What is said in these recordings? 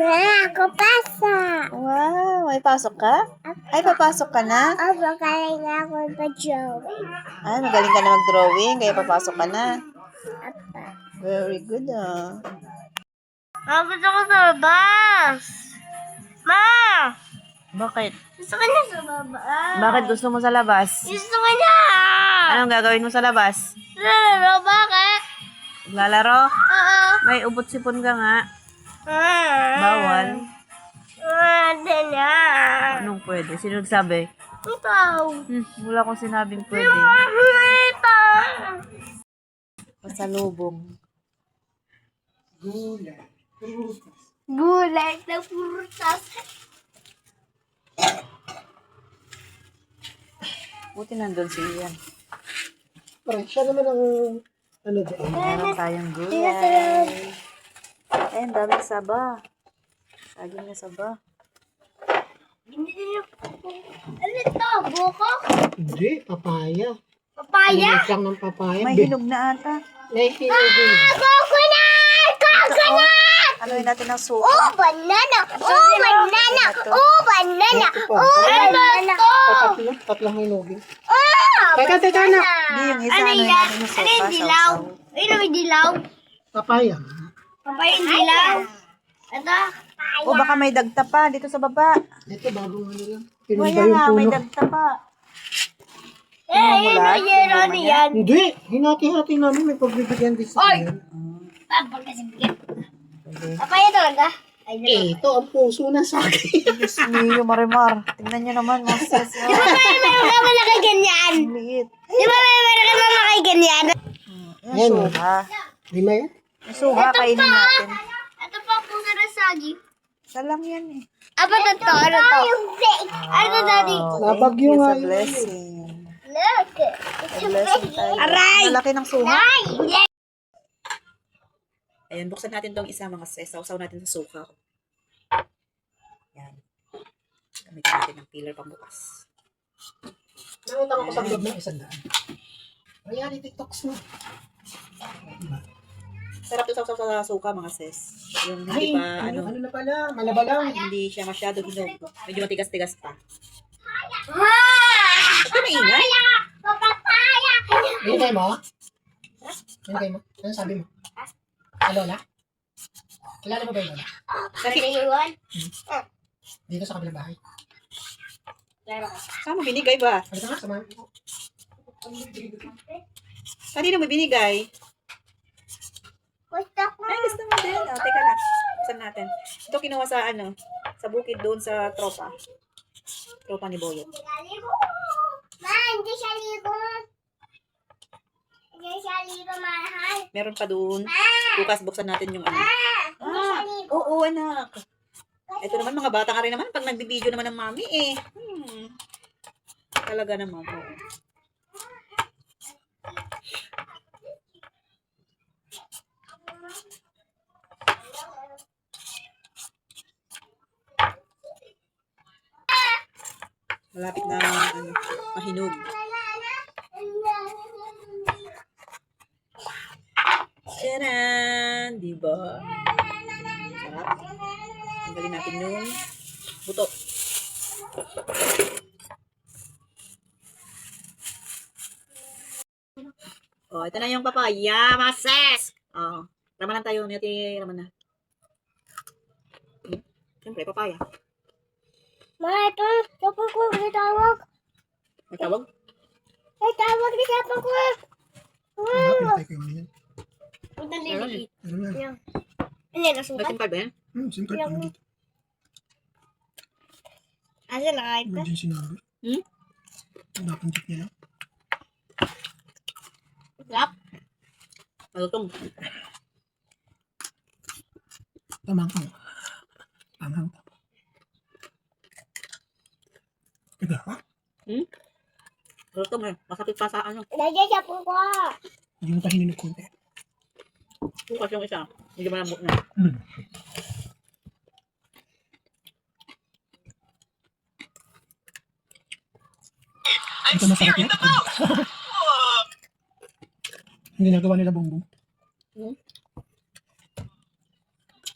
Ako pasok. Wow, may pasok ka? Ay, papasok ka na? Opo, kaya nga ako mag-drawing. Ay, magaling ka na mag-drawing, kaya papasok ka na. Apa. Very good, ah. Gusto ko sa labas. Ma! Bakit? Gusto ko na sa labas. Bakit gusto mo sa labas? Gusto ko na! Anong gagawin mo sa labas? Lalo, bakit? Lalaro? Oo. May ubot-sipon ka nga. Bawal. Hindi na. Anong pwede? Sino nagsabi? Ikaw. Wala akong sinabing pwede. Ito. Pasalubong. Gulay na prutas. Buti nandun si Ian. Parang siya naman ang ano doon. Meron tayong gulay. Ay, ang daming saba. Saging na saba. Ano ito? Buko? Hindi, papaya. Papaya? Hindi lang ng papaya. May hinog na ata. May hinugin. Coconut! Coconut! Ano yun natin ng suka? Oh, banana! Oh, banana! Oh, banana! Oh, banana! Tatlong hinugin. Oh, Teka na. Hindi, yung isa, Ano ano yun yan? natin ng Ano yung suka? dilaw? Sausaw. Ano yung dilaw? Papaya. Papaya yung dilaw. Ito? O baka may dagta pa dito sa baba. Ito, bagong ano lang. Wala Pinunta yung nga, may puno. dagta pa. Yun Mulat, na yun, ano yan? Hindi, hinati-hati namin. May pagbibigyan din sa akin. Pagkasibigyan. Papaya talaga? Ito, ang puso na sa akin. Diyos mio, Marimar. Tingnan nyo naman, mga sis. Di ba may meron ka malaki ganyan? Ang liit. Di ba may meron ka malaki ganyan? Yung Ayan, suka. Lima yan? Yung suka, kainin natin. Ito pa kung narasagi. Isa lang yan eh. Apa to? Ano to? Ano to, daddy? Nabagyo nga Sa yun. blessing. Look. Sa blessing tayo. Aray! Malaki ng suka. Ay! Ayan, buksan natin tong isa mga sis. Sausaw natin sa suka. Yan. Gamitin natin ng peeler pambukas. Nakutang ako sa vlog ng isang daan. Reality talks mo. Sarap to sausaw sa suka mga sis. Yung Ay, hindi pa, ano na pala, malaba lang. hindi siya masyado hinog. Medyo matigas-tigas pa. Ah! Ba't ka maingay? Papaya! Binigay mo? Binigay mo? Ano sabi mo? Lola? Kilala mo ba yung Lola? Siniwan? Dito sa kabilang bahay. Saan mo binigay ba? Halika nga, samahan ko. Kanina mo binigay? Gusto ko. Ay, gusto mo din. Oh, teka lang. Buksan natin. Ito kinuha sa ano, sa bukid doon sa tropa. Tropa ni Boyet. Libo! Ma, hindi siya libo. Hindi siya libo, mahal. Meron pa doon. Bukas buksan natin yung ano. Hindi siya libo. Oo, anak. Ito naman mga bata ka rin naman. Pag nagbibideo naman ng mami eh. Talaga naman. Oo. Malapit na ano, mahinog. Tcharan! Diba? Sarap. Tanggalin natin yung buto. Oh, ito na yung papaya, mases! Oh, ramanan tayo. Nati, raman na. Siyempre, papaya. Ma, ito. Tapos ko, may tawag. May tawag? May tawag ni Kapag ko. Pinatay ko yung ano yan. Punta Meron niliit. Ano yan? Ano yan, May nasukat? SIM card ba yan? SIM card ko dito. Asa nakahit ka? Emergency number. Dapat check nila. Lap. Malutong. Tama ka. Tama ka. Kaya ka? Malutong eh. Masakit pa sa ano. Lagyan siya po ko. Hindi mo pa hininog konti. Bukas yung isa. Hindi malambot na. Ito masarap yan. Hindi nagawa nila bongbong.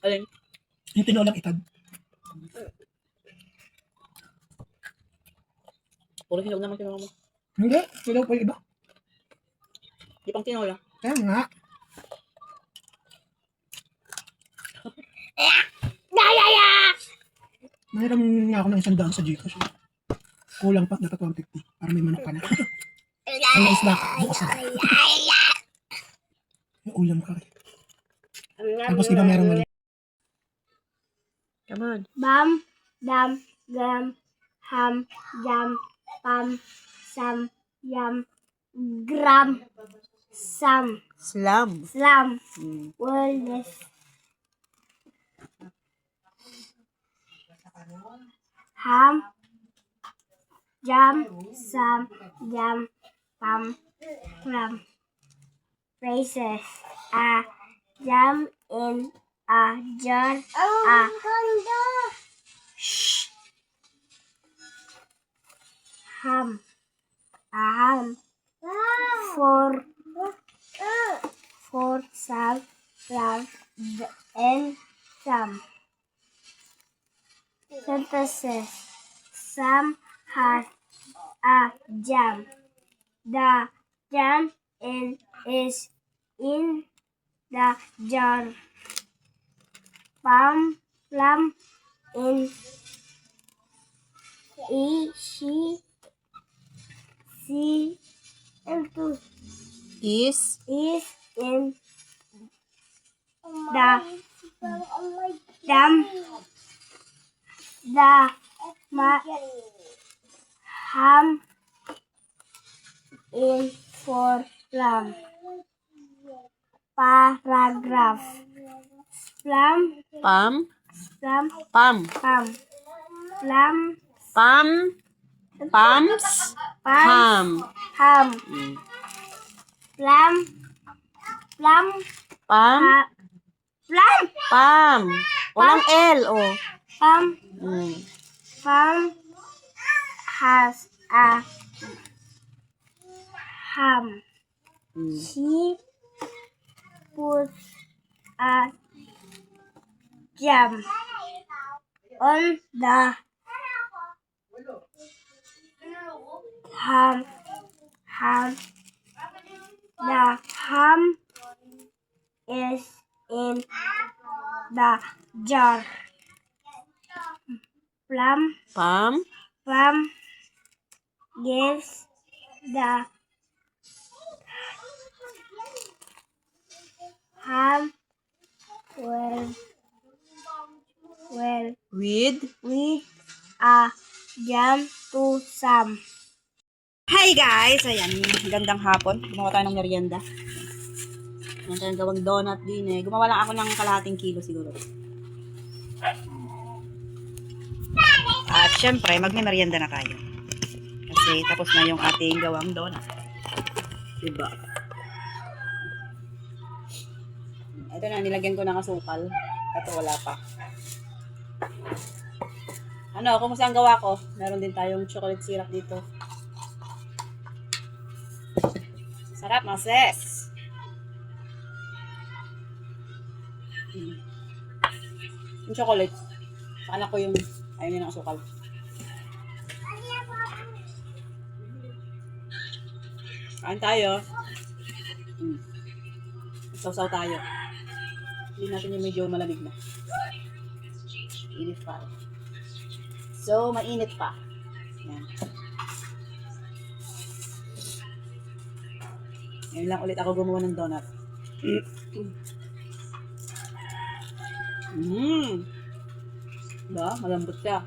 Alin? Yung tinolang itad. Puro hinog naman tinola mo. Hindi, sila pa yung iba. Di pang tinola. Kaya nga. Mayroon nga ako ng 100 sa Gcash. Kulang pa, dapat 150. Para may manok ka na. Ang isda, bukas na. May ulam ka. Tapos di ba meron mali? Come on. Bam, dam, gam, ham, jam, pam, sam, yam, gram, sam, Slam. slam, wellness, ham, jam, sam, jam, pam, gram, phrases, a jam in a jar, a ham, a ham, for some, and some. Sentences. Sam has a jam. The jam is in the jar. Plum in she Is is in the dam. The ham in for plum. Paragraph. Plum, pam. plum, Pam. plum. Plum, Pam. Pams. plum, Ham. ham. Plum, plum, Pam. plum, Pam. Walang L, oh. plum, Mm. plum has a ham. Mm. She puts a jam on the ham. The ham is in the jar. Plum Pam. gives the ham well With. with a jam to some. Hi guys! Ayan, gandang hapon. Gumawa tayo ng merienda. Ayan tayong gawang donut din eh. Gumawa lang ako ng kalahating kilo siguro. At syempre, magme-merienda na tayo. Kasi tapos na yung ating gawang donut. Diba? Ito na, nilagyan ko ng asukal. Ito wala pa. Ano, kumusta ang gawa ko? Meron din tayong chocolate syrup dito. Sarap, mga sis. Yung chocolate. Sa anak ko yung ayaw niya ng asukal. Kain tayo. Sausaw tayo. Hindi natin yung medyo malamig na. Init pa. So, mainit pa. Yan. Ngayon lang ulit ako gumawa ng donut. Diba? Malambot siya.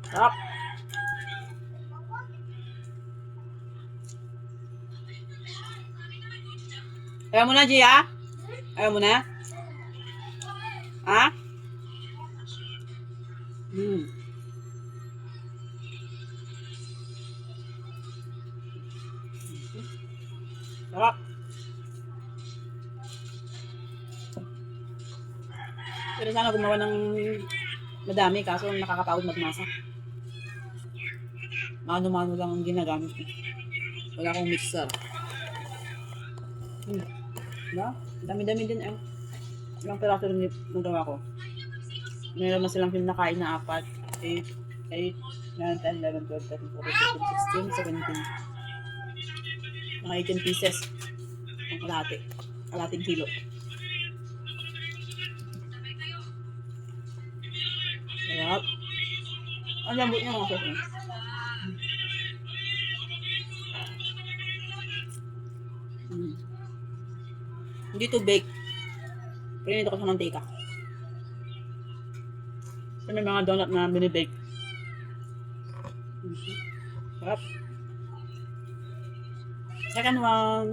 Sarap. Ayaw mo na, Gia? Ayaw mo na? Ha? Sarap. Pero sana gumawa ng madami kaso nakakapagod magmasa. Mano-mano lang ang ginagamit ko. Wala akong mixer. Diba? Dami-dami din eh. Ilang piraso rin yung gawa ko. Meron na silang pinakain na 4, 8, 8, 9, 10, 11, 12, 13, 14, 15, 16, 17. Mga 18 pieces. Ang kalahati. Kalahating kilo. Sarap. Ang lambot niya mga sauce. Hindi to bake. Pinito ko sa mantika. Kasi may mga donut na binibake. Sarap. Second one.